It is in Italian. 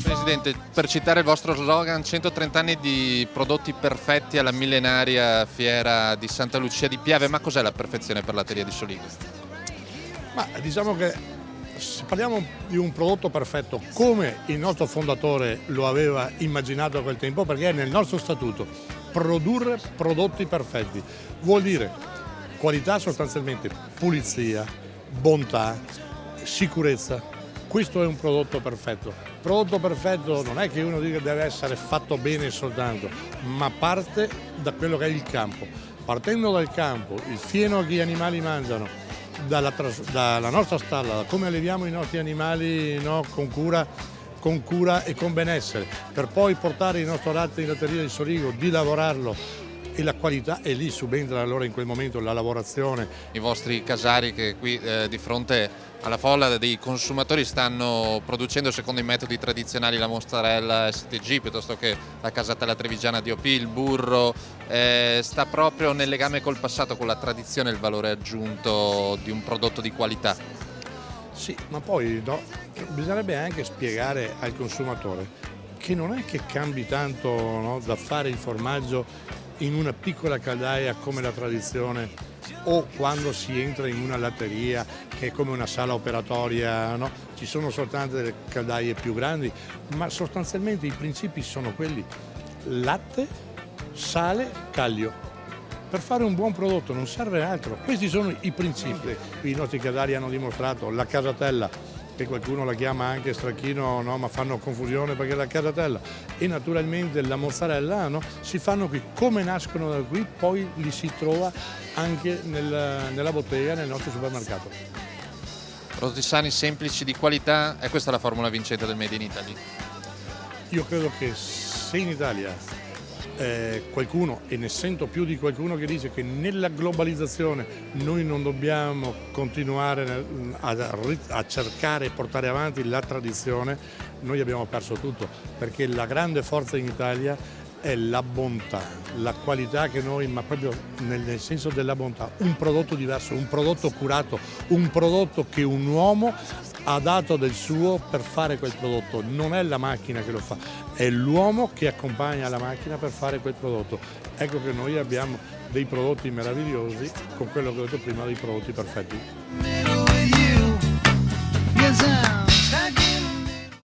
Presidente, per citare il vostro slogan, 130 anni di prodotti perfetti alla millenaria fiera di Santa Lucia di Piave, ma cos'è la perfezione per l'Atelier di Soligo? Ma diciamo che se parliamo di un prodotto perfetto come il nostro fondatore lo aveva immaginato a quel tempo, perché è nel nostro statuto produrre prodotti perfetti, vuol dire qualità, sostanzialmente pulizia, bontà, sicurezza. Questo è un prodotto perfetto. Prodotto perfetto non è che uno dica che deve essere fatto bene soltanto, ma parte da quello che è il campo. Partendo dal campo, il fieno che gli animali mangiano, dalla nostra stalla, da come alleviamo i nostri animali, no, con cura e con benessere, per poi portare il nostro latte in latteria di Soligo, di lavorarlo, e la qualità, e lì subentra allora in quel momento la lavorazione. I vostri casari che qui di fronte alla folla dei consumatori stanno producendo secondo i metodi tradizionali la mozzarella STG piuttosto che la casatella trevigiana DOP, il burro, sta proprio nel legame col passato, con la tradizione e il valore aggiunto di un prodotto di qualità. Sì, ma poi no, bisognerebbe anche spiegare al consumatore che non è che cambi tanto, no, da fare il formaggio in una piccola caldaia come la tradizione o quando si entra in una latteria che è come una sala operatoria, no? Ci sono soltanto delle caldaie più grandi, ma sostanzialmente i principi sono quelli: latte, sale, caglio. Per fare un buon prodotto non serve altro, questi sono i principi. I nostri casari hanno dimostrato la casatella, che qualcuno la chiama anche stracchino, no? Ma fanno confusione perché è la casatella, e naturalmente la mozzarella, no? Si fanno qui, come nascono da qui, poi li si trova anche nella bottega, nel nostro supermercato. Prodotti sani, semplici, di qualità, è questa la formula vincente del Made in Italy? Io credo che se in Italia qualcuno, e ne sento più di qualcuno che dice che nella globalizzazione noi non dobbiamo continuare a cercare e portare avanti la tradizione, noi abbiamo perso tutto, perché la grande forza in Italia è la bontà, la qualità che noi, ma proprio nel senso della bontà, un prodotto diverso, un prodotto curato, un prodotto che un uomo ha dato del suo per fare quel prodotto. Non è la macchina che lo fa, è l'uomo che accompagna la macchina per fare quel prodotto. Ecco che noi abbiamo dei prodotti meravigliosi, con quello che ho detto prima, dei prodotti perfetti.